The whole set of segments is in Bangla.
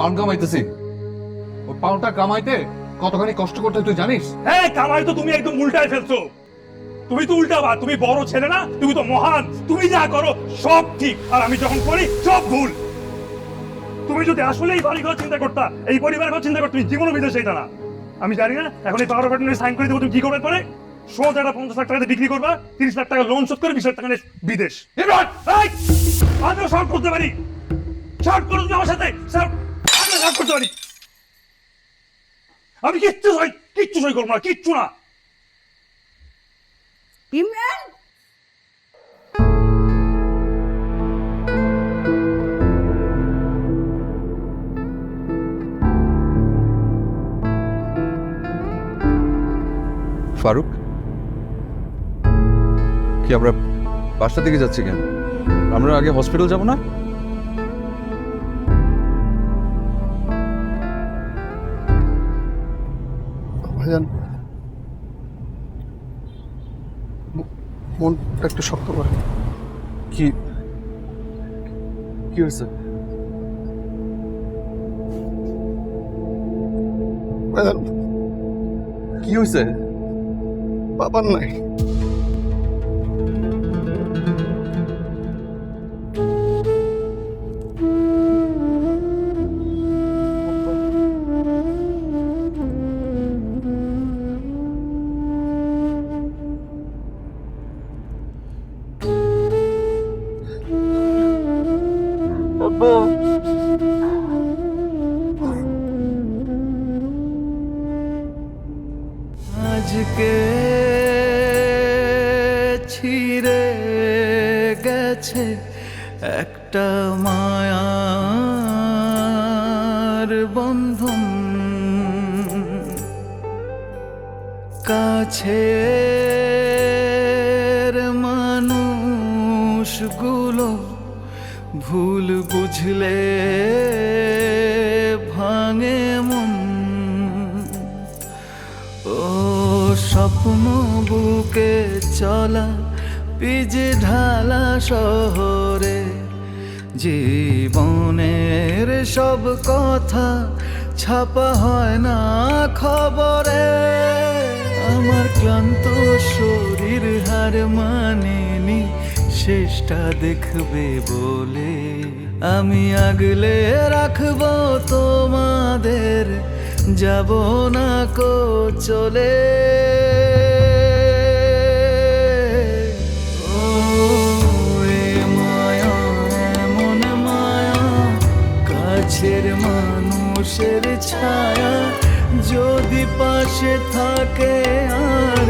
পাউন্ড কামাইতেছি। ওই পাউন্ডটা কামাইতে কতখানি কষ্ট করতে তুই জানিস? হ্যাঁ, কামাই তো তুমি একদম উল্টায় ফেলছো। তুমি তো উল্টাবা, তুমি বড় ছেলে না, তুমি তো মহান, তুমি যা করো সব ঠিক, আর আমি যখন করি সব ভুল। তুমি যদি আসলে এই বাড়ি ঘর চিন্তা করতা, এই পরিবার ঘর চিন্তা করতে, তুমি জীবনও বিদেশে যেতা না। আমি জানি না এখন এই পাওয়ার অফ সাইন করে দেবো, তুমি কি করবে পরে? সোজা একটা 50 লাখ টাকাতে বিক্রি করবা, 30 লাখ টাকা লোন শোধ করে 20 লাখ টাকা নিয়ে বিদেশ। আমিও শর্ট করতে পারি, শর্ট করো তুমি আমার সাথে, আমি শর্ট করতে পারি। আমি কিচ্ছু সই করবো না, কিচ্ছু না। ইমরান, ফারুক, কি আমরা বাসা দিকে যাচ্ছি কেন? আমরা আগে হসপিটাল যাব না? ভাইজান, মনটা একটু শক্ত করে। কি কি হয়েছে? ভাইজান, কি হয়েছে? বাবার নাই। আজকে ছিঁড়ে গেছে একটা মায়ার বন্ধন, কাছের মানুষগুলো ভুল বুঝলে ভাঙে মন। ও স্বপ্ন বুকে চলা পিচ ঢালা শহরে, জীবনের সব কথা ছাপা হয় না খবরে। আমার ক্লান্ত শরীর হার মানেনি শেষটা দেখবে বলে, আমি আগলে রাখবো তোমাদের, যাব না কো চলে। ও এ মায়া, এমন মায়া, কাছের মানুষের ছায়া যদি পাশে থাকে আর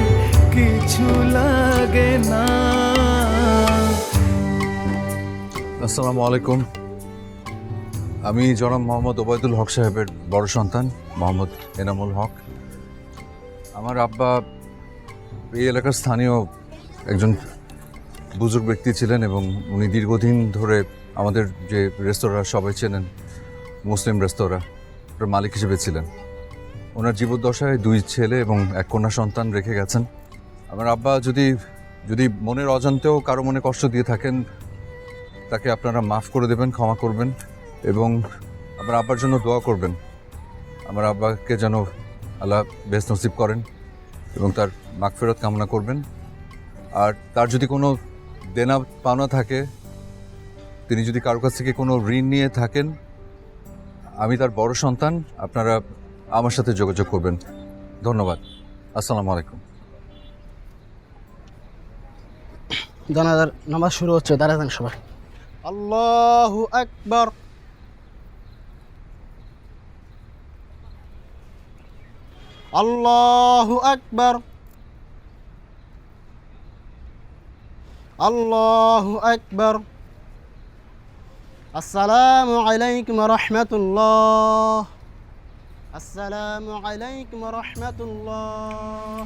কিছু লাগে না। আসসালামু আলাইকুম। আমি জনাব মোহাম্মদ ওবায়দুল হক সাহেবের বড় সন্তান মোহাম্মদ এনামুল হক। আমার আব্বা এই এলাকার স্থানীয় একজন বুজুর্গ ব্যক্তি ছিলেন এবং উনি দীর্ঘদিন ধরে আমাদের যে রেস্তোরাঁ সবাই চেনেন, মুসলিম রেস্তোরাঁ, ওটার মালিক হিসেবে ছিলেন। ওনার জীবদ্দশায় 2 ছেলে এবং 1 কন্যা সন্তান রেখে গেছেন। আমার আব্বা যদি মনের অজান্তেও কারো মনে কষ্ট দিয়ে থাকেন, তাকে আপনারা মাফ করে দেবেন, ক্ষমা করবেন এবং আমার আব্বার জন্য দোয়া করবেন। আমার আব্বাকে যেন আল্লাহ বেহেশত নসিব করেন এবং তার মাগফিরাত কামনা করবেন। আর তার যদি কোনো দেনা পাওনা থাকে, তিনি যদি কারো কাছ থেকে কোনো ঋণ নিয়ে থাকেন, আমি তার বড় সন্তান, আপনারা আমার সাথে যোগাযোগ করবেন। ধন্যবাদ। আসসালামু আলাইকুম। জানাজার নামাজ শুরু হচ্ছে, দাঁড়ান সবাই। আল্লাহু আকবার। আল্লাহু আকবার। আল্লাহু আকবার। আসসালামু আলাইকুম ওয়া রাহমাতুল্লাহ। আসসালামু আলাইকুম ওয়া রাহমাতুল্লাহ।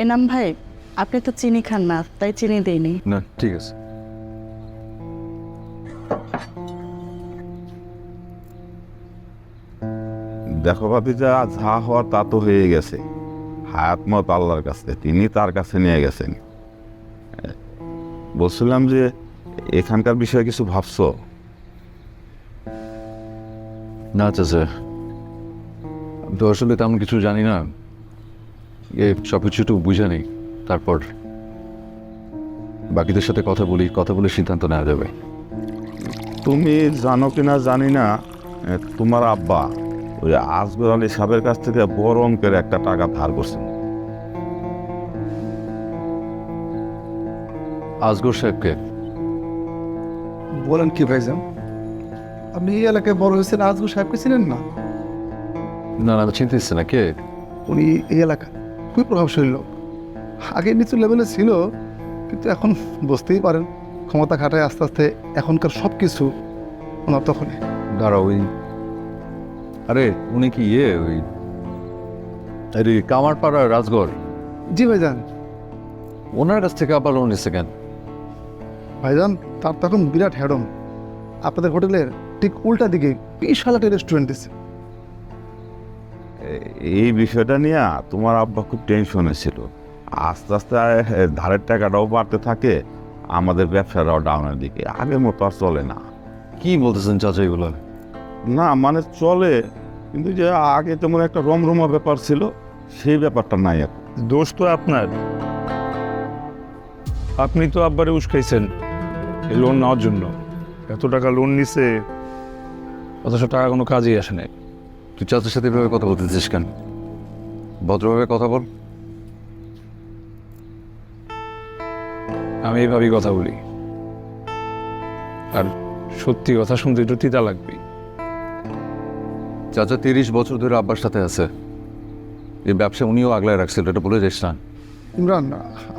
এনাম ভাই, আপনি তো চিনি খান না, তাই চিনি দেইনি। না ঠিক আছে। দেখো ভাতিজা, যা হওয়ার তা তো হয়ে গেছে। হায়াত মত আল্লাহর কাছে, তিনি তার কাছে নিয়ে গেছেন। বলছিলাম যে এখানকার বিষয়ে কিছু ভাবছো? না চাচা, আমি তো আসলে তেমন কিছু জানি না, সব কিছু একটু বুঝে নেই, তারপর বাকিদের সাথে কথা বলে সিদ্ধান্ত নেওয়া যাবে। তুমি জানো কিনা জানি না, তোমার আব্বা ওই আসগর আলী সাহেবের কাছ থেকে বড় অঙ্কের একটা টাকা ধার করছেন। আসগর সাহেবকে? বলেন কি ভাইজান, আপনি এই এলাকায় বড় হয়েছেন, আজগর সাহেবকে চিনেন না? না না, চিনতে ইচ্ছে না। কে উনি এই এলাকা খুবই প্রভাবশালী লোক। আগে নিচু লেভেলে ছিল, কিন্তু এখন বুঝতেই পারেন ক্ষমতা খাটায় আস্তে আস্তে এখনকার সব কিছু ওনার তখনই। দাঁড়াও, ওই আরে উনি কি ওই আরে কামারপাড়া রাজগড়? জি ভাইজান। ওনার কাছ থেকে আবার লোন নিচ্ছে কেন? ভাইজান, তার তখন বিরাট হেডম। আপনাদের হোটেলের ঠিক উল্টা দিকে বিশাল একটা রেস্টুরেন্ট আছে। এই বিষয়টা নিয়ে তোমার আব্বা খুব টেনশনে ছিল। আস্তে আস্তে ধারের টাকাটাও বাড়তে থাকে, আমাদের ব্যবসাটাও ডাউনের দিকে, আগের মতো আর চলে না। কি বলতেছেন চাচা এগুলো? না মানে চলে, কিন্তু যে আগে তেমন একটা রমরমা ব্যাপার ছিল, সেই ব্যাপারটা নাই এখন। দোষ তো আপনার। আপনি তো আব্বারে উস্কাইছেন এই লোন নেওয়ার জন্য। এত টাকা লোন নিছে, অথচ টাকা কোনো কাজেই আসে নাই। তুই চাচার সাথে এভাবে কথা বলতেছিস কেন? ভদ্রভাবে কথা বল। আমি এইভাবেই কথা বলি, আর সত্যি কথা শুনতে একটু তিতা লাগবে। চাচা 30 বছর ধরে আব্বার সাথে আছে, এই ব্যবসা উনিও আগলায় রাখছিল, এটা বলে যাস না। ইমরান,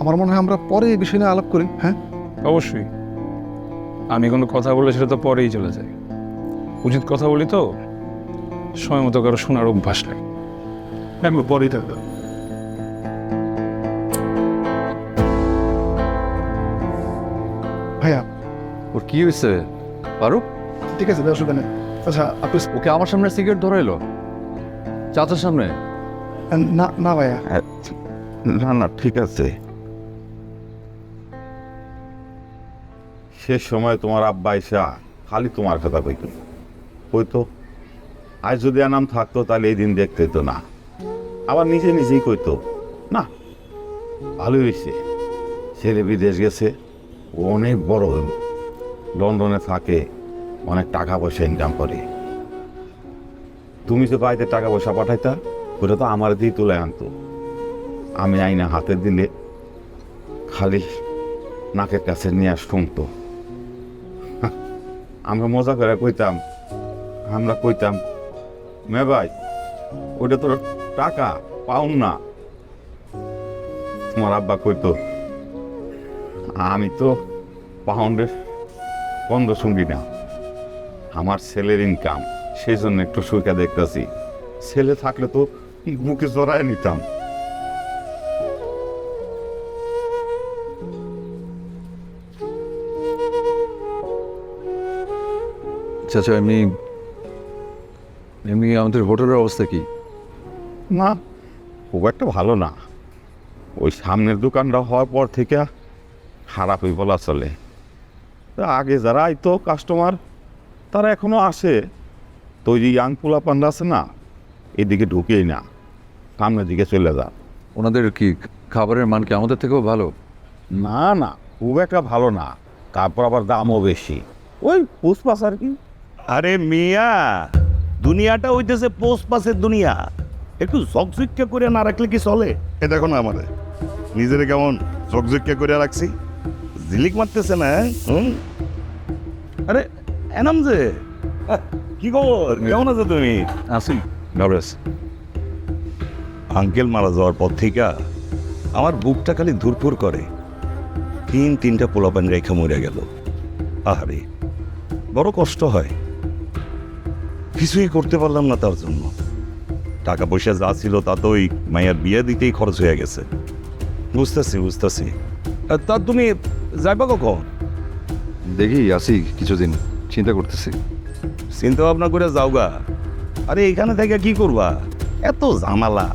আমার মনে হয় আমরা পরে এই বিষয় নিয়ে আলাপ করি। হ্যাঁ অবশ্যই, আমি কোনো কথা বলে সেটা তো পরেই চলে যায়। উচিত কথা বলি তো, সময় মতো কারো শোনার অভ্যাস নেই। আমি পরেই থাকবো। ভাইয়া, ওর কি হয়েছে ফারুক? ঠিক আছে, অসুবিধা নেই। আচ্ছা আপনি ওকে আমার সামনে সিগারেট ধরাইলো চাচার সামনে? না না ভাইয়া, না না ঠিক আছে। শেষ সময় তোমার আব্বা এসা খালি তোমার কথা কইতো আজ যদি আনাম থাকতো তাহলে এই দিন দেখতে তো না, আবার নিজে নিজেই কইতো না ভালোই হয়েছে, ছেলে বিদেশ গেছে, ও অনেক বড় হইল, লন্ডনে থাকে, অনেক টাকা পয়সা ইনকাম করে। তুমি যে বাড়িতে টাকা পয়সা পাঠাইতা, ওটা তো আমার দিয়ে তুলে আনতো, আমি আইনা হাতে দিলে খালি নাকের কাছে নিয়ে শুনতো। আমরা মজা করে কইতাম মে ভাই ওটা তোর টাকা পাউন না। তোমার আব্বা কইতো আমি তো পাউন্ডের বন্ধ শুনবি না, আমার ছেলের ইনকাম, সেই জন্য একটু সুখে দেখতেছি, ছেলে থাকলে তো মুখে জড়ায় নিতাম। চাচা এমনি আমাদের হোটেলের অবস্থা কি? না খুব একটা ভালো না, ওই সামনের দোকানটা হওয়ার পর থেকে খারাপই বলা চলে। তা আগে যারা আইতো কাস্টমার তারা এখনো আসে, তো ওই যে ইয়াং পোলাপান্ডা আছে না, এদিকে ঢুকেই না, সামনের দিকে চলে যা। ওনাদের কি খাবারের মান কি আমাদের থেকেও ভালো? না না খুব একটা ভালো না, তারপর আবার দামও বেশি, ওই পুষ্পাস আর কি। আরে মিয়া, দুনিয়াটা হইতেছে পোস্ট পাসের দুনিয়া, একটু ঝকঝকে করে না রাখলে কি চলে? এ দেখো না আমাদের নিজেরে কেমন ঝকঝকে করে রাখছি, ঝিলিক মারতেছে না। আরে এনাম যে, কি খবর, কেমন আছো তুমি? আসি নরেশ। আঙ্কেল মারা যাওয়ার পর থেকে আমার বুকটা খালি ধুরফুর করে, তিনটা পোলাপান রেখা মরে গেল। আহারে বড় কষ্ট হয়, কিছুই করতে পারলাম না তার জন্য। টাকা পয়সা যা ছিল তা তো ওই মায়ের বিয়ে দিতেই খরচ হয়ে গেছে। বুঝতেছি তা তুমি যাইবা কখন? দেখি আসি কিছুদিন, চিন্তা করতেছি। চিন্তা ভাবনা করে যাওগা। আরে এখানে থেকে কি করবা, এত ঝামেলা।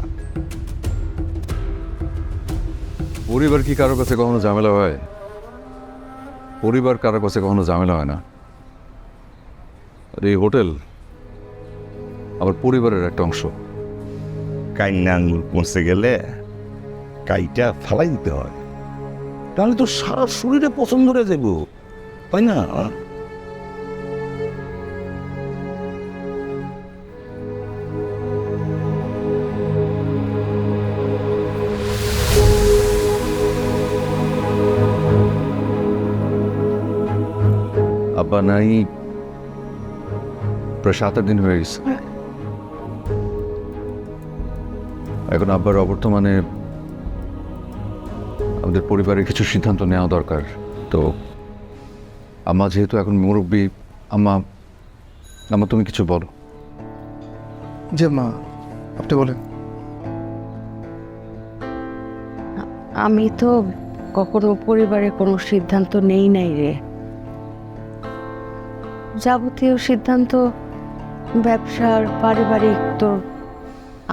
পরিবার কি কারো কাছে কখনো ঝামেলা হয়? পরিবার কারো কাছে কখনো ঝামেলা হয় না। আর এই হোটেল আমার পরিবারের একটা অংশ। কাইন্না আঙ্গুল পৌঁছে গেলে কাইটা ফালাই দিতে হয়, তাহলে তো সারা শরীরে পছন্দ হয়ে যাবো, তাই না? আব্বা নাই প্রায় 7-8 দিন হয়ে গেছে। এখন আব্বার অবর্তমানে আমাদের পরিবারের কিছু সিদ্ধান্ত নেওয়া দরকার। তো আম্মা যেহেতু এখন মুরব্বী, আম্মা তুমি কিছু বলো। যে মা, আপনি বলেন। আমি তো কখনো পরিবারে কোনো সিদ্ধান্ত নেই নাই রে। যাবতীয় সিদ্ধান্ত ব্যবসার, পারিবারিক তো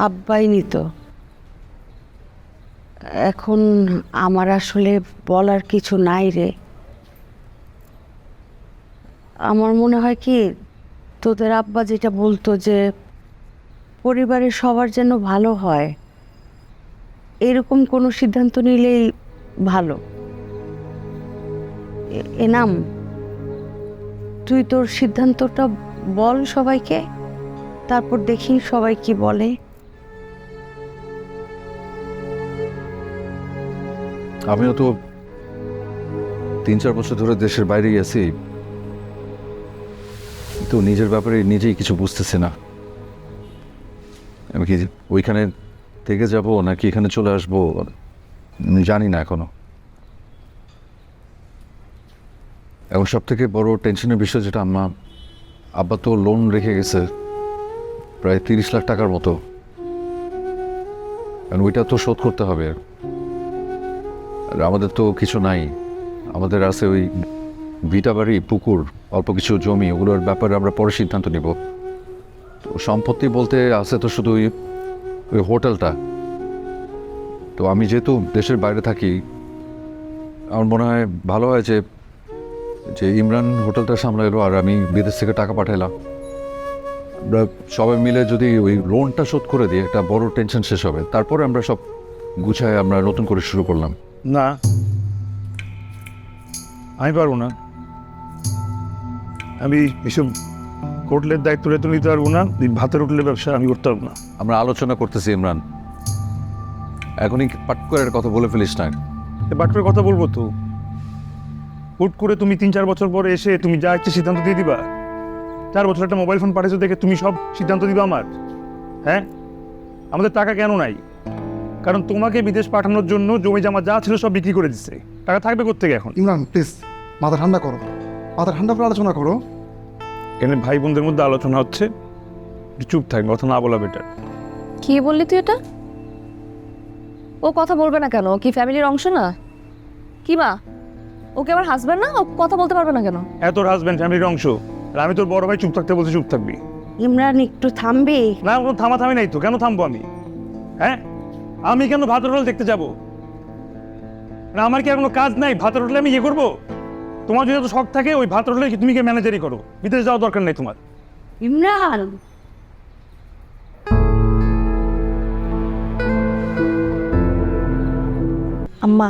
আব্বাই নিত। এখন আমার আসলে বলার কিছু নাই রে। আমার মনে হয় কি, তোদের আব্বা যেটা বলতো যে পরিবারের সবার যেন ভালো হয়, এরকম কোনো সিদ্ধান্ত নিলেই ভালো। এনাম, তুই তোর সিদ্ধান্তটা বল সবাইকে, তারপর দেখি সবাই কি বলে। আমিও তো 3-4 বছর ধরে দেশের বাইরেই আছি, তো নিজের ব্যাপারে নিজেই কিছু বুঝতেছি না। আমি কি ওইখানে থেকে যাব নাকি এখানে চলে আসবো আমি জানি না এখনো। এখন সব থেকে বড় টেনশনের বিষয় যেটা, আব্বা তো লোন রেখে গেছে প্রায় 30 লাখ টাকার মতো, কারণ ওইটা তো শোধ করতে হবে। আর আমাদের তো কিছু নাই, আমাদের আছে ওই ভিটা বাড়ি, পুকুর, অল্প কিছু জমি, ওগুলোর ব্যাপারে আমরা পরে সিদ্ধান্ত নিব। তো সম্পত্তি বলতে আছে তো শুধু ওই হোটেলটা। তো আমি যেহেতু দেশের বাইরে থাকি, আমার মনে হয় ভালো হয় যে ইমরান হোটেলটা সামলাইলো আর আমি বিদেশ থেকে টাকা পাঠাইলাম। আমরা সবাই মিলে যদি ওই লোনটা শোধ করে দিই, একটা বড় টেনশন শেষ হবে। তারপরে আমরা সব গুছায় আমরা নতুন করে শুরু করলাম। না, আমি পারবো না। আমি এসব হোটেলের দায়িত্ব নিতে পারবো না। ভাতের হোটেলের ব্যবসা আমি করতে পারবো না। আমরা আলোচনা করতেছি ইমরান, এখনই পাট করে কথা বলে ফেলিস না। বাট করে কথা বলবো তো, হুট করে তুমি 3-4 বছর পরে এসে তুমি যা ইচ্ছে সিদ্ধান্ত দিয়ে দিবা? 4 বছর একটা মোবাইল ফোন পাঠিয়েছো দেখে তুমি সব সিদ্ধান্ত দিবা আমার? হ্যাঁ, আমাদের টাকা কেন নাই? কারণ তোমাকে বিদেশ পাঠানোর জন্য জমি জমা যা ছিল সব বিক্রি করে দিচ্ছে। টাকা থাকবে কোত্থেকে এখন? ইমরান প্লিজ, মাথা ঠান্ডা করো, মাথা ঠান্ডা করে আলোচনা করো। এখানে ভাই বোনদের মধ্যে আলোচনা হচ্ছে, একটু চুপ থাকবে, কথা না বলা বেটার। কি বললি তুই এটা? ও কথা বলবে না কেন? ও কি ফ্যামিলির অংশ না? কি মা, ওকে আমার হাজব্যান্ড না? ও কথা বলতে পারবে না কেন? তোর হাজব্যান্ড ফ্যামিলির অংশ, আর আমি তোর বড় ভাই, চুপ থাকতে বলছি চুপ থাকবি। ইমরান একটু থামবি? না, কোনো থামাথামি নাই তো। কেন থামবো আমি? হ্যাঁ, আমি কেন ভাতের হোটেল দেখতে যাবো? না, আমার কি আর কোনো কাজ নাই? ভাতের হোটেলে আমি ইয়ে করবো? তোমার যদি এত শখ থাকে, ওই ভাতের হোটেলে তুমি কি ম্যানেজারই করো, বিদেশ যাওয়ার দরকার নেই তোমার। ইমরান, আম্মা,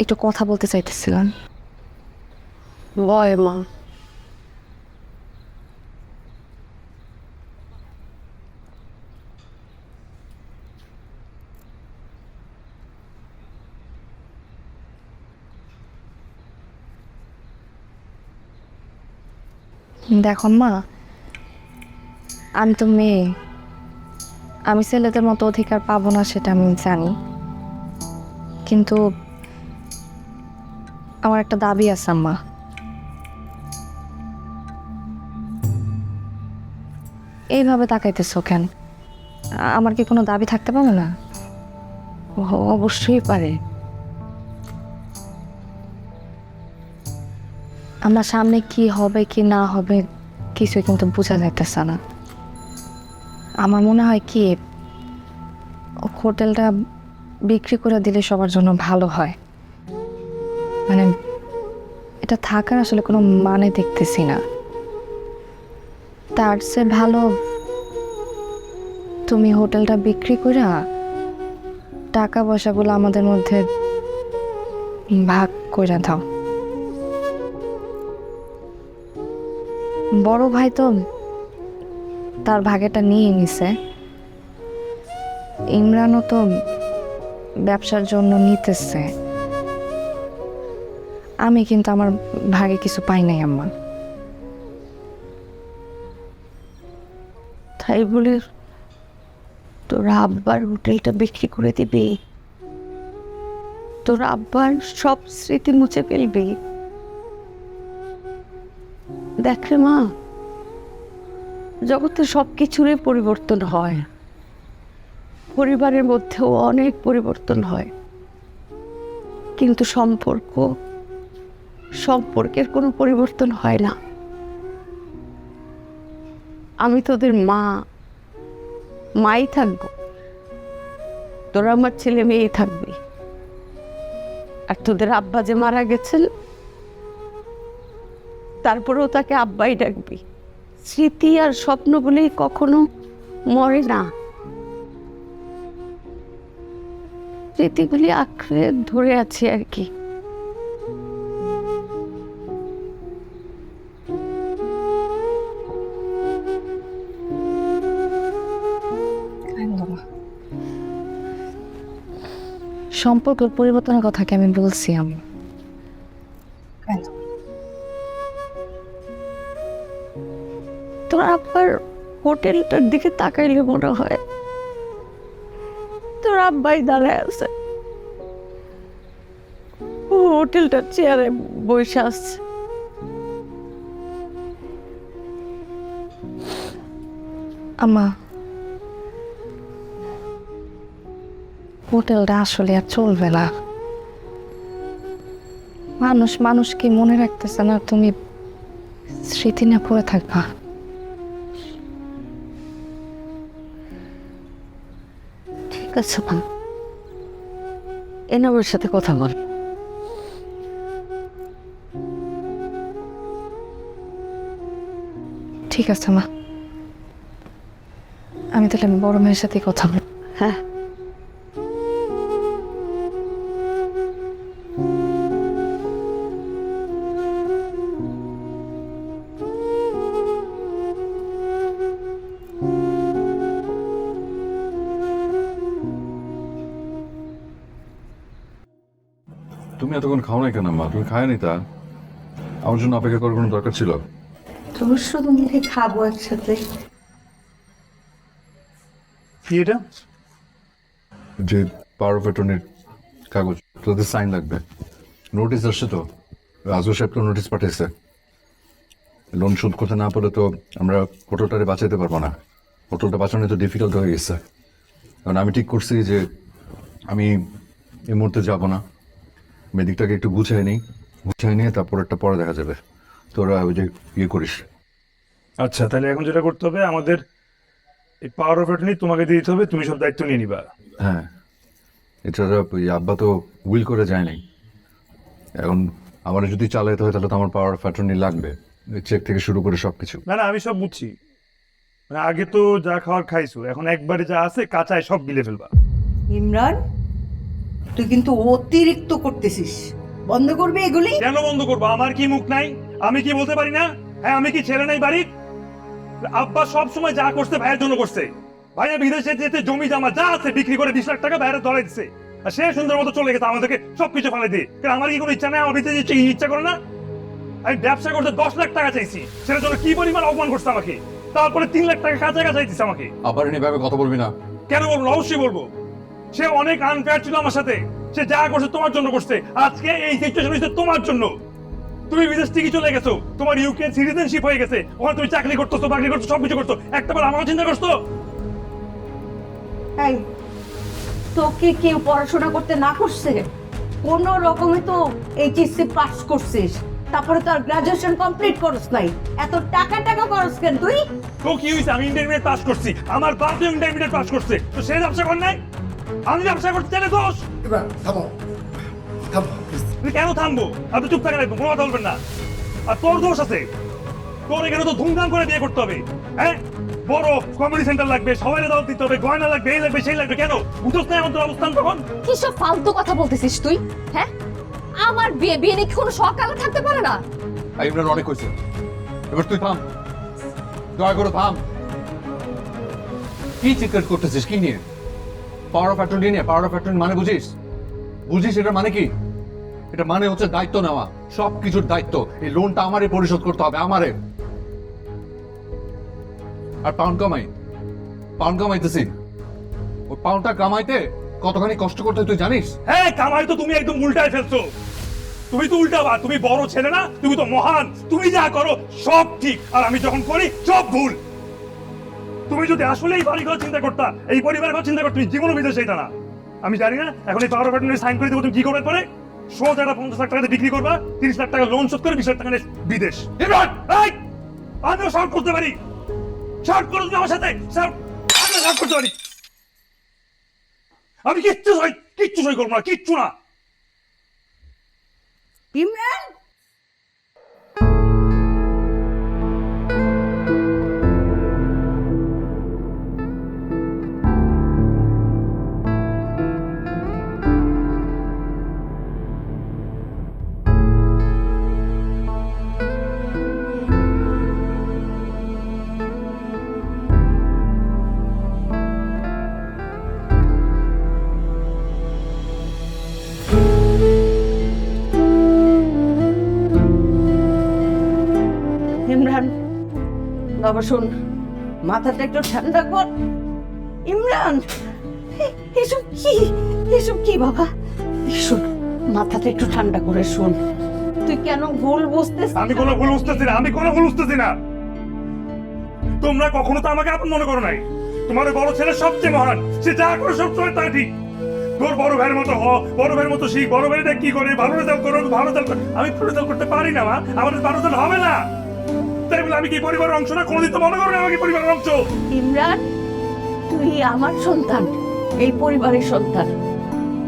একটু কথা বলতে চাইতেছিলাম। বয় মা। দেখো মা, আমি তো মেয়ে, আমি ছেলেদের মতো অধিকার পাবো না সেটা আমি জানি, কিন্তু আমার একটা দাবি আছে আম্মা। এইভাবে তাকাইতেছো কেন? আমার কি কোনো দাবি থাকতে পারে না? অবশ্যই পারে। আমরা সামনে কি হবে কি না হবে কিছুই কিন্তু বোঝা যাইতেছে না। আমার মনে হয় কি হোটেলটা বিক্রি করে দিলে সবার জন্য ভালো হয়। মানে এটা থাকার আসলে কোনো মানে দেখতেছি না। তার চেয়ে ভালো তুমি হোটেলটা বিক্রি করে টাকা পয়সাগুলো আমাদের মধ্যে ভাগ করে দাও। বড় ভাই তো তার ভাগেটা নিয়ে নিছে, ইমরানও তো ব্যবসার জন্য নিতেছে। আমি কিন্তু আমার ভাগে কিছু পাই নাই আম্মা। তাই বলে তোরা আব্বার হোটেলটা বিক্রি করে দিবি? তোরা আব্বার সব স্মৃতি মুছে ফেলবি? দেখ রে মা, জগতে সব কিছুরই পরিবর্তন হয়, পরিবারের মধ্যেও অনেক পরিবর্তন হয়, কিন্তু সম্পর্কের কোনো পরিবর্তন হয় না। আমি তোদের মাই থাকবো, তোরা আমার ছেলে মেয়ে থাকবি। আর তোদের আব্বা যে মারা গেছেন, তারপরেও তাকে আব্বাই ডাকবি। স্মৃতি আর স্বপ্নগুলি কখনো মরে না, স্মৃতিগুলি আঁকড়ে ধরে আছে আর কি। সম্পর্কের পরিবর্তনের কথা কি আমি বলছি আমি? তোর আব্বার হোটেলটার দিকে তাকাইলে মনে হয় তোর আব্বাই দাঁড়ায় আছে, হোটেলটার চেয়ারে বসে আসছে। আম্মা, হোটেলটা আসলে আর চলবে না। মানুষকে মনে রাখতেছে না, তুমি স্মৃতি না পড়ে থাকবা। ঠিক আছে মা, এনামের সাথে কথা বল। ঠিক আছে মা, আমি তাহলে বড় মেয়ের সাথে কথা বল। হ্যাঁ, তুমি এতক্ষণ খাও না কেন মা? তুমি খায়নি তা? আমার জন্য অপেক্ষা করার কোনো দরকার ছিল? তোর শুধু মিলে খাবো একসাথে। কি এটা? যে পাওয়ার অফ অ্যাটর্নির কাগজ, তোদের সাইন লাগবে। নোটিশ আসছে তো, রাজু সাহেব তো নোটিশ পাঠিয়েছে। লোন শোধ করতে না পারলে তো আমরা হোটেলটারে বাঁচাইতে পারবো না। হোটেলটা বাঁচানো তো ডিফিকাল্ট হয়ে গেছে। কারণ আমি ঠিক করছি যে আমি এই মুহূর্তে যাব না, মেদিকটাকে একটু গুছিয়ে নিয়ে তারপর একটা পরে দেখা যাবে। তোরা ওই যে ইয়ে করিস। আচ্ছা, তাহলে এখন যেটা করতে হবে, আমাদের এই পাওয়ার অফ অ্যাটর্নি তোমাকে দিয়ে দিতে হবে, তুমি সব দায়িত্ব নিয়ে নিবা। হ্যাঁ, এছাড়া ওই আব্বা তো উইল করে যায় নাই। এখন আমার যদি চালাইতে হয় তাহলে তো আমার পাওয়ার অফ অ্যাটর্নি লাগবে, চেক থেকে শুরু করে সব কিছু। না আমি সব বুঝছি, মানে আগে তো যা খাওয়ার খাইছো, এখন একবারে যা আছে কাঁচায় সব গিলে ফেলবা। ইমরান, তুই কিন্তু অতিরিক্ত করতেছিস, বন্ধ করবি এগুলি? কেন বন্ধ করবো? আমার কি মুখ নাই? আমি কি বলতে পারি না? হ্যাঁ, আমি কি ছেলে নাই বাড়ির? আব্বা সব সময় যা করছে ভাইয়ের জন্য করছে। ভাইয়া বিদেশে যেতে জমি জমা যা আছে বিক্রি করে 20 লাখ টাকা বাইরে ধরাই দিচ্ছে, আর সে সুন্দর মতো চলে গেছে, আমাদেরকে সবকিছু ফেলে দিয়ে। কারণ আমার কি কোনো ইচ্ছা নেই? আমার ভিতরে ইচ্ছা করে না? আমি ব্যবসা করতে 10 লাখ টাকা চাইছি, সেটার জন্য কি পরিমাণ অপমান করছে আমাকে। তারপরে 3 লাখ টাকা কাঁচা চাইতেছে আমাকে। আবার এভাবে কথা বলবি না। কেন বলবো? অবশ্যই বলবো। সে অনেক আনফেয়ার ছিল আমার সাথে, সে যা করছে তোমার জন্য করছে। আজকে এই সিচুয়েশন হচ্ছে তোমার জন্য। তুমি বিদেশ থেকে চলে গেছো, তোমার ইউকে সিটিজেনশিপ হয়ে গেছে, ওখানে তুমি চাকরি করতেছো, বাকরি করছো, সবকিছু করছো, একটা বার আমার চিন্তা করছো? এই তোকে কেউ পড়াশোনা করতে না করছে? কোন রকমে তো এইচএসসি পাস করছিস, তারপরে তো আর গ্রাজুয়েশন কমপ্লিট করছ নাই। এত টাকা টাকা করছ কেন তুই? তো কি হয়েছে? আমি ইন্টারমিডিয়েট পাস করছি, আমার বাপ ইন্টারমিডিয়েট পাস করছে, তো সে ব্যবসা কর নাই, আমি ব্যবসা করতে চাইলে দোষ। থামো থামো তুই কেন থামবো? আপনি চুপ থাকেন, একদম কোনো কথা বলবেন না। আর তোর দোষ আছে, তোর এখানে তো ধুমধাম করে বিয়ে করতে হবে। হ্যাঁ, বড় কমেডি সেন্টার লাগবে, সবাই দাওয়াত দিতে হবে, গয়না লাগবে, এই লাগবে সেই লাগবে। কেন বুঝোস না এমন তোর অবস্থান তখন? কি সব ফালতু কথা বলতেছিস তুই? হ্যাঁ, আমার বিয়ে বিয়ে নিয়ে কোনো শখ আলা থাকতে পারে না। ইমরান অনেক হয়েছে, এবার তুই থাম, দয়া করে থাম। কি চিৎকার করতেছিস? কি নিয়ে? পাওয়ার অফ অ্যাটর্নি নিয়ে? পাওয়ার অফ অ্যাটর্নি মানে বুঝিস? বুঝিস এটা মানে কি? এটা মানে হচ্ছে দায়িত্ব নেওয়া, সব কিছুর দায়িত্ব। এই লোনটা আমারে পরিশোধ করতে হবে, আমারে। আর পাউন্ড কামাইতেছি। ওই পাউন্ডটা কামাইতে কতখানি কষ্ট করতে তুই জানিস? হ্যাঁ, কামাই তো তুমি একদম উল্টায় ফেলছো। তুমি তো উল্টাবা, তুমি বড় ছেলে না, তুমি তো মহান। তুমি যা করো সব ঠিক, আর আমি যখন করি সব ভুল। তুমি যদি আসলে এই বাড়ি ঘর চিন্তা করতা, এই পরিবারের কথা চিন্তা করতে, তুমি জীবনও বিদেশে যেতা না। আমি জানি না এখন এই পাওয়ার অফ অ্যাটর্নি সাইন করে দেবো, তুমি কি করবে পরে? সোজা একটা 50 লাখ টাকাতে বিক্রি করবা, 30 লাখ টাকা লোন শোধ করে 20 লাখ টাকা নিয়ে বিদেশ। ইমরান, এই, আমিও শর্ট করতে পারি। শর্ট করো তুমি আমার সাথে, আমি শর্ট করতে পারি। আমি কিচ্ছু সই করবো না, কিচ্ছু না। ইমরান, ইমরান বাবা শোন, মাথাটা একটু ঠান্ডা কর। ইমরান, এসব কি বাবা? শোন, মাথাটা একটু ঠান্ডা করে শোন। তুই কেন ভুল বুঝতেছিস? আমি কোনো ভুল বুঝতেছি না, তোমরা কখনো তো আমাকে আপন মনে করো নাই। তোমার ওই বড় ছেলে সবচেয়ে মহান, সে যা করে সবসময় তা ঠিক। তোর বড় ভাইয়ের মতো হ, বড় ভাইয়ের মতো শিখ, বড় ভাইটা কি করে, ভালো রেজাল্ট করো, ভালো রেজাল্ট করো। আমি রেজাল্ট করতে পারি না, মা, আমার ভালো রেজাল্ট হবে না। তাই বলে আমি কি পরিবারের অংশ না? কোনোদিন তো মনে করো না আমাকে পরিবারের অংশ। ইমরান, তুই আমার সন্তান, এই পরিবারের সন্তান।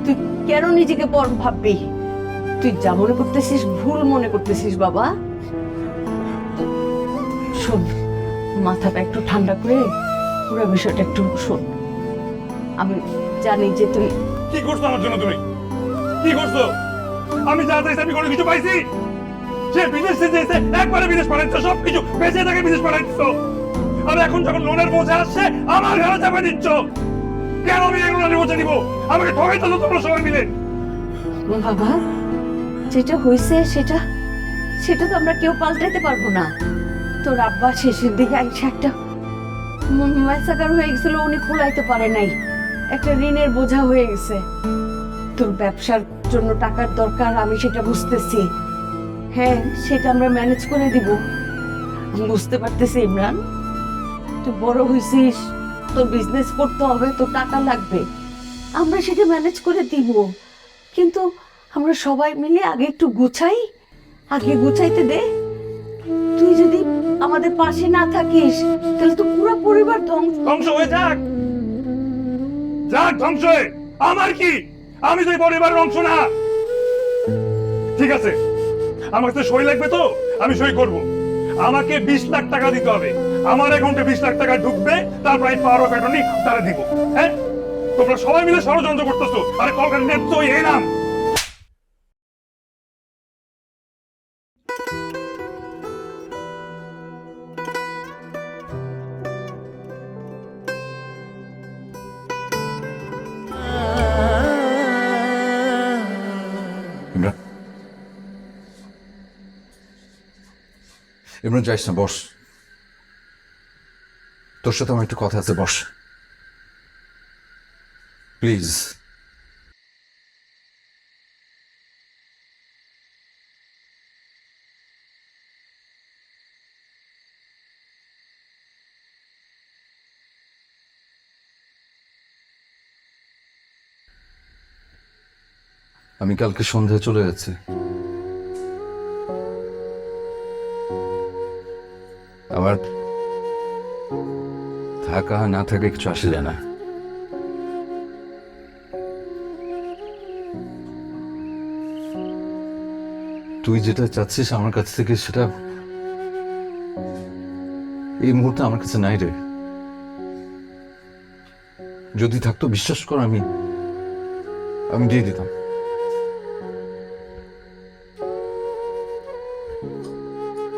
তুই কেন নিজেকে বড় ভাববি? তুই যা মনে করতেছিস ভুল মনে করতেছিস বাবা। শোন, মাথাটা একটু ঠান্ডা করে পুরো বিষয়টা একটু শোন। আমি জানি যে তুই কি করছো আমার জন্য, তুমি কি করছো? আমি যা চাইছি আমি কোনো কিছু পাইছি? সে বিদেশে যেতে একবারে বিদেশ পাঠাইছো, সবকিছু বেঁচে থাকে বিদেশ পাঠাইছো। আর এখন যখন লোনের বোঝা আসছে আমার ঘরে চাপা দিচ্ছ। কেন আমি এই লোনের বোঝা নিব? আমাকে ঠকাইছো তোমরা সবাই মিলে। বাবা, যেটা হয়েছে সেটা সেটা তো আমরা কেউ পাল্টাইতে পারবো না। তোর আব্বা শেষের দিকে আইসা একটা ম্যাসাকার হয়ে গেছিল, উনি কুলাইতে পারে নাই, একটা ঋণের বোঝা হয়ে গেছে। তোর ব্যবসার জন্য টাকার দরকার, আমি সেটা বুঝতেছি। হ্যাঁ, সেটা আমরা ম্যানেজ করে দিব। আমি বুঝতে পারতেছি ইমরান, তুই বড় হয়েছিস, তোর বিজনেস করতে হবে, তোর টাকা লাগবে, আমরা সেটা ম্যানেজ করে দিব। কিন্তু আমরা সবাই মিলে আগে একটু গুছাই, আগে গুছাইতে দে। তুই যদি আমাদের পাশে না থাকিস তাহলে তো পুরো পরিবার ধ্বংস হয়ে যাক, ধ্বংস হয়ে আমার কি? আমি তো এই পরিবারের অংশ না। ঠিক আছে, আমাকে তো সই লাগবে, তো আমি সই করব। আমাকে 20 লাখ টাকা দিতে হবে, আমার অ্যাকাউন্টে 20 লাখ টাকা ঢুকবে, তারপর আমি পাওয়ার অফ অ্যাটর্নি তারা দিব। হ্যাঁ, তোমরা সবাই মিলে ষড়যন্ত্র করতেছো। আরে কলকার নেতৃত্ব এই নাম। ইমরান, ইমরান যাইস না, বস। তোর সাথে আমার একটু কথা আছে, বস প্লিজ। আমি কালকে সন্ধ্যায় চলে যাচ্ছি। আবার থাকা না থাকা কিছু আসে যায় না। তুই যেটা চাচ্ছিস আমার কাছ থেকে সেটা এই মুহূর্তে আমার কাছে নাই রে। যদি থাকতো বিশ্বাস কর আমি দিয়ে দিতাম।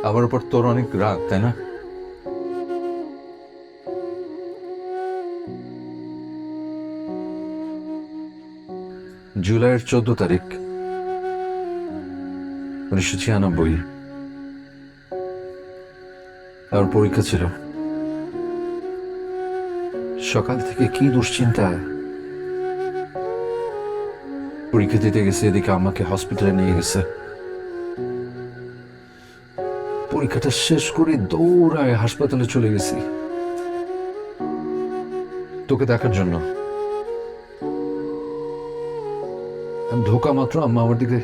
আমার উপর তোর অনেক রাগ, তাই না? জুলাইয়ের 14 তারিখ 1996 আমার পরীক্ষা ছিল। সকাল থেকে কি দুশ্চিন্তা। পরীক্ষা দিতে গেছে, এদিকে আমাকে হসপিটালে নিয়ে গেছে। পরীক্ষাটা শেষ করে দৌড়ায় হাসপাতালে চলে গেছি তোকে দেখার জন্য। আমি ঢোকা মাত্র আম্মা আমার দিকে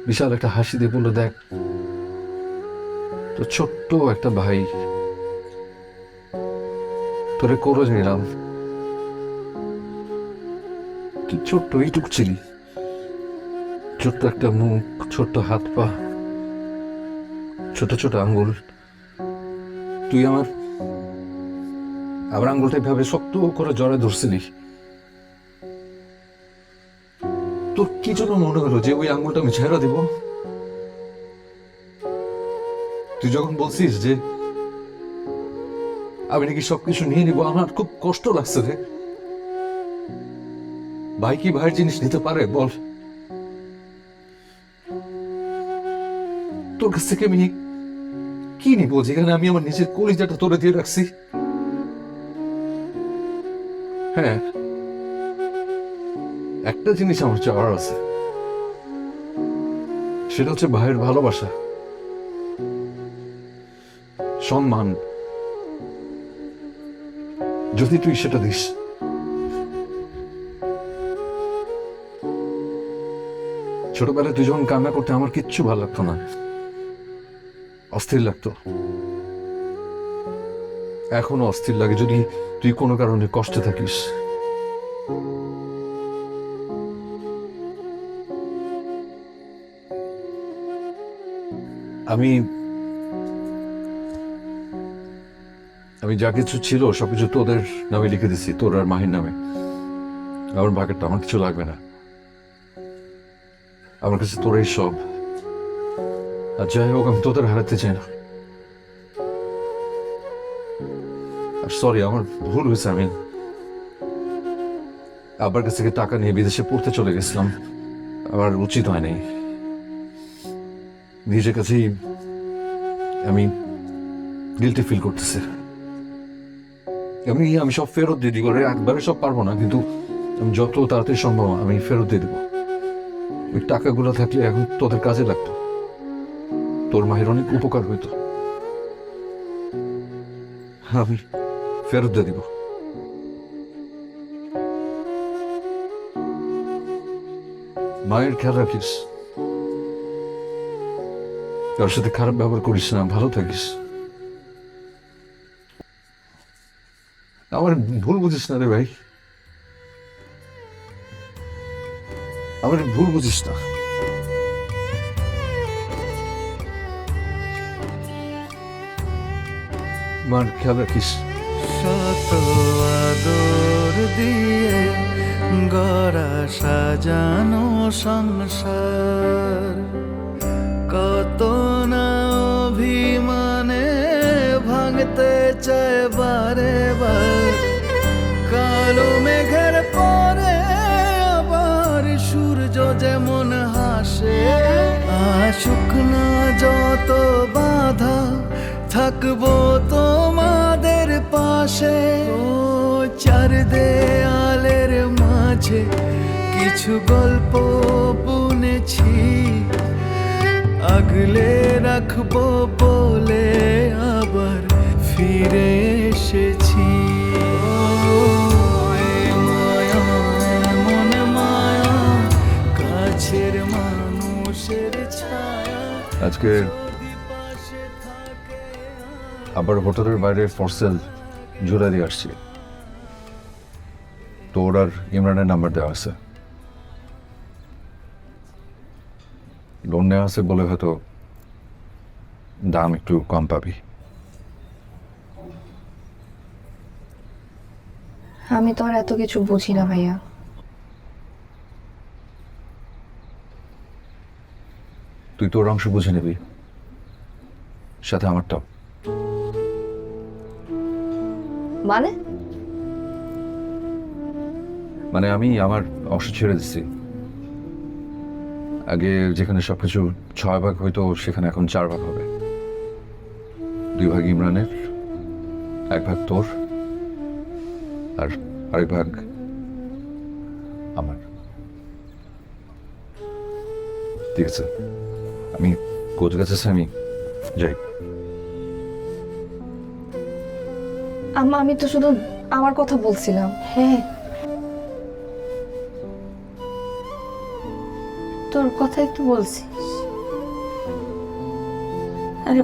বিশাল একটা হাসি দিয়ে বললো, দেখ তো ছোট্ট একটা ভাই, তোরে করে নিলাম। তুই ছোট্ট এইটুক ছিলি, ছোট্ট একটা মুখ, ছোট্ট হাত পা, ছোট ছোট আঙ্গুল। তুই আমার আঙ্গুলটা এভাবে শক্ত করে জড়ে ধরছিলি। তোর কি জন্য মনে হলো যে ওই আঙ্গুলটা আমি ছেড়ে দেব? তুই যখন বলছিস যে আমি নাকি সবকিছু নিয়ে নিব, আমার খুব কষ্ট লাগছে রে। ভাই কি ভাইয়ের জিনিস নিতে পারে বল? তোর কাছ থেকে আমি কি নিব যেখানে আমি আমার নিজের কলিজাটা তোরে দিয়ে রাখছি? হ্যাঁ, একটা জিনিস আমার চাওয়ার আছে, সেটা হচ্ছে ভাইয়ের ভালোবাসা, সম্মান। যদি তুই সেটা দিস, ছোটবেলায় তুই যখন কান্না করতে আমার কিচ্ছু ভালো লাগতো না, অস্থির লাগতো। এখনো অস্থির লাগে যদি তুই কোনো কারণে কষ্টে থাকিস। আমি যা কিছু ছিল সবকিছু তোদের নামে লিখে দিচ্ছি, তোর আর মাহির নামে। আমার ভাগেরটা আমার কিছু লাগবে না, আমার কাছে তোরাই সব। আর যাই হোক, আমি তোদের হারাতে চাই না। আর সরি, আমার ভুল হয়েছে। আমি আব্বার কাছ থেকে টাকা নিয়ে বিদেশে পড়তে চলে গেছিলাম, আমার উচিত হয় নাই। নিজের কাছেই আমি গিল্টি ফিল করতেছি। আমি সব ফেরত দিয়ে দিব, একবারে সব পারবো না, কিন্তু আমি যত তাড়াতাড়ি সম্ভব আমি ফেরত দিয়ে দেবো। ওই টাকাগুলো থাকলে এখন তোদের কাজে লাগতো, তোর মায়ের অনেক উপকার হইতো। আমি ফেরত দিয়ে দিব। মায়ের খেয়াল রাখিস, কার সাথে খারাপ ব্যবহার করিস না, ভালো থাকিস। আমার ভুল বুঝিস না রে ভাই, আমার ভুল বুঝিস না। মার খেয়াল রাখিস। শত আদর দিয়ে গড়া সাজানো সংসার, কত না অভিমানে ভাঙতে চায় বারে বার। কালো মেঘের পরে আবার সূর্য যেমন হাসে, আসুক না যত বাধা থাকবো তোমাদের পাশে। ও চার দেয়ালের মাঝে কিছু গল্প বুনেছি, আগলে রাখবো বলে আবার ফিরে এসেছি। ও এ মায়া, মন মায়া, মোষের ছায়া আজকে আবার হোটেলের বাইরে ফরসেল ঝুলা দিয়ে আসছি। তোর আর ইমরানের নাম্বার দেওয়া আছে। লোন নেওয়া আছে বলে হয়তো দাম একটু কম পাবি। আমি তো আর এত কিছু বুঝি না ভাইয়া। তুই তোর অংশ বুঝে নিবি, সাথে আমারটাও। মানে আমি আমার অংশ ছেড়ে দিচ্ছি। আগে যেখানে সবকিছু 6 ভাগ হইতো সেখানে এখন 4 ভাগ হবে। 2 ভাগ ইমরানের, 1 ভাগ তোর, আর আরেক ভাগ আমার। ঠিক আছে, আমি কোচ গাছ আছে, আমি যাই। আম্মা আমি তো শুধু আমার কথা বলছিলাম। হ্যাঁ, তোর কথাই তো বলছিস। আরে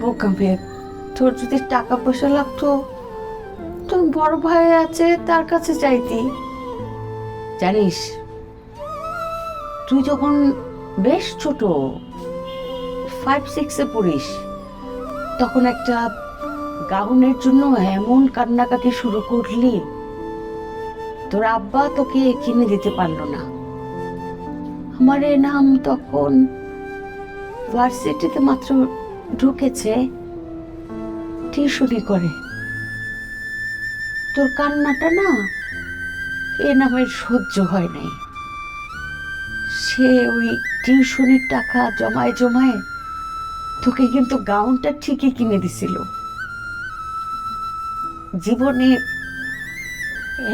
বোকা মেয়ে, তোর যদি টাকা পয়সা লাগতো তোর বড় ভাই আছে, তার কাছে চাইতি। জানিস, তুই যখন বেশ ছোট 5-6-এ পড়িস, তখন একটা গাউনের জন্য এমন কান্নাকাটি শুরু করলি, তোর আব্বা তোকে কিনে দিতে পারলো না। আমার এ নাম তখন ভার্সিটিতে মাত্র ঢুকেছে, টিউশনি করে। তোর কান্নাটা না এ নামের সহ্য হয় নাই। সে ওই টিউশনির টাকা জমায় জমায় তোকে কিন্তু গাউনটা ঠিকই কিনে দিছিল। জীবনে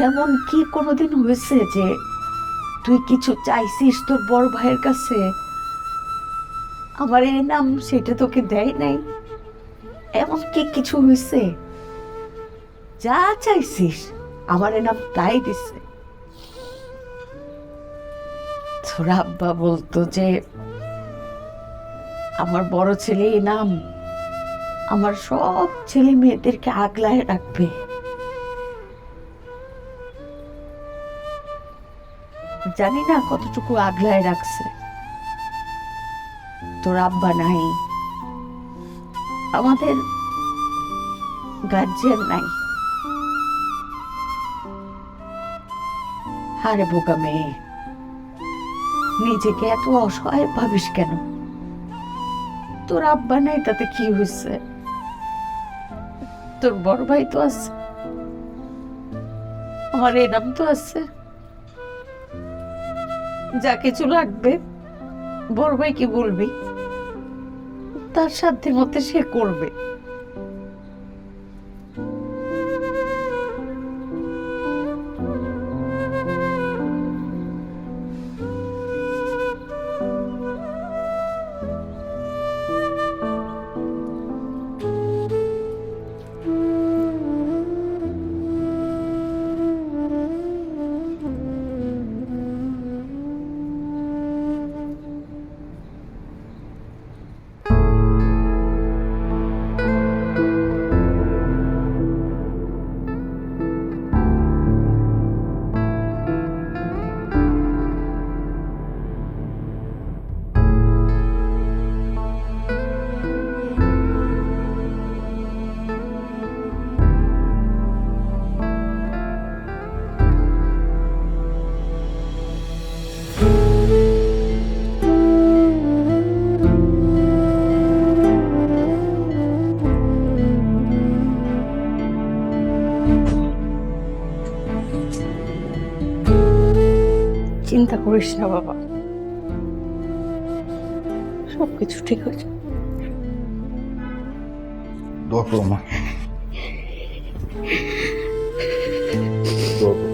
এমন কি কোনোদিন হয়েছে যে তুই কিছু চাইছিস তোর বড় ভাইয়ের কাছে, আমার এই নাম সেটা তোকে দেয় নাই? এমন কি কিছু হয়েছে? যা চাইছিস আমার এই নাম তাই দিছে। তোর আব্বা বলতো যে আমার বড় ছেলে এই নাম আমার সব ছেলে মেয়েদেরকে আগলায় রাখবে। জানি না কতটুকু আগলায় রাখছে। তোর আব্বা নাই, আমাদের গার্জিয়ান নাই। আরে বোকা মেয়ে, নিজেকে এত অসহায় ভাবিস কেন? তোর আব্বা নাই তাতে কি হয়েছে? তোর বড় ভাই তো আছে, আমার এনাম তো আছে। যা কিছু লাগবে বড় ভাইকে বলবি, তার সাধ্যের মধ্যে সে করবে। চিন্তা করিস না বাবা, সবকিছু ঠিক হয়ে যাবে। দোয়া করো মা। দোয়া করো।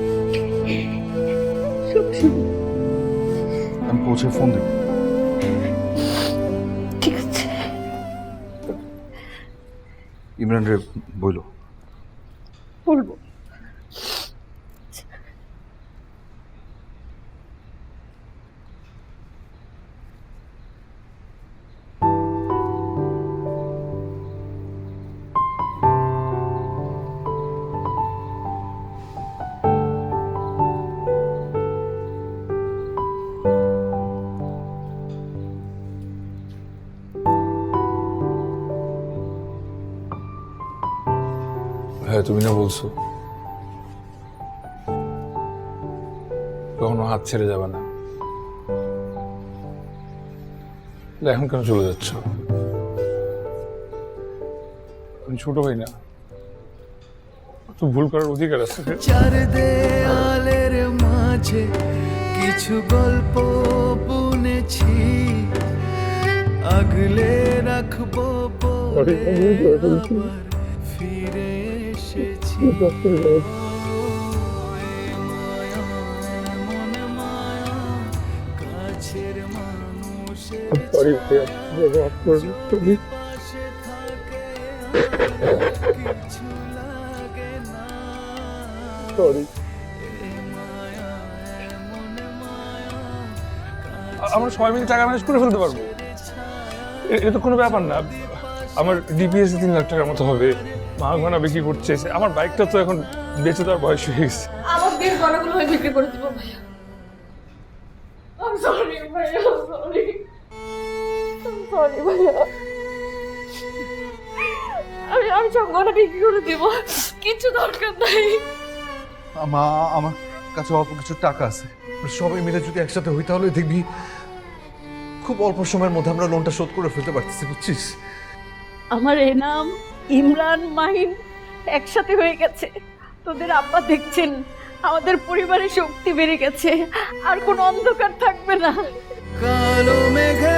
আমি পৌঁছে ফোন দেব। ঠিক আছে, ইমরান রে বইল। বলবো। ভাইয়া তুমি না বলছো কখনো হাত ছেড়ে যাবে না, এখন কেন চলে যাচ্ছ? আমি ছোট ভাই না, তো ভুল করার অধিকার আছে। চার দেয়ালের মাঝে কিছু গল্প বুনেছি, আগলে রাখবো বলে আবার ফিরে এসেছি। মনে মায়া কাছের মানুষের পাশে থাকে কিছু লাগে না। আমরা সবাই মিলে টাকা ম্যানেজ করে ফেলতে পারবো, এটা তো কোনো ব্যাপার না। আমার ডিপিএস 3 লাখ টাকার মতো হবে, মা ঘনা বিক্রি করছে, আমার বাইকটা তো এখন বেঁচে দেওয়ার বয়স হয়ে গেছে। আমার বিয়ের গয়নাগুলো আমি বিক্রি করে দিব ভাইয়া। I'm sorry ভাইয়া, I'm sorry ভাইয়া। আমি সব গয়না বিক্রি করে দিব, কিছু দরকার নাই। মা, আমার কাছে অল্প কিছু টাকা আছে, সবাই মিলে যদি একসাথে হই তাহলে দেখবি খুব অল্প সময়ের মধ্যে আমরা লোনটা শোধ করে ফেলতে পারতেছি, বুঝছিস? আমার এনাম, ইমরান, মাহিন একসাথে হয়ে গেছে। তোদের আব্বা দেখছেন আমাদের পরিবারের শক্তি বেড়ে গেছে, আর কোনো অন্ধকার থাকবে না। কালো মেঘে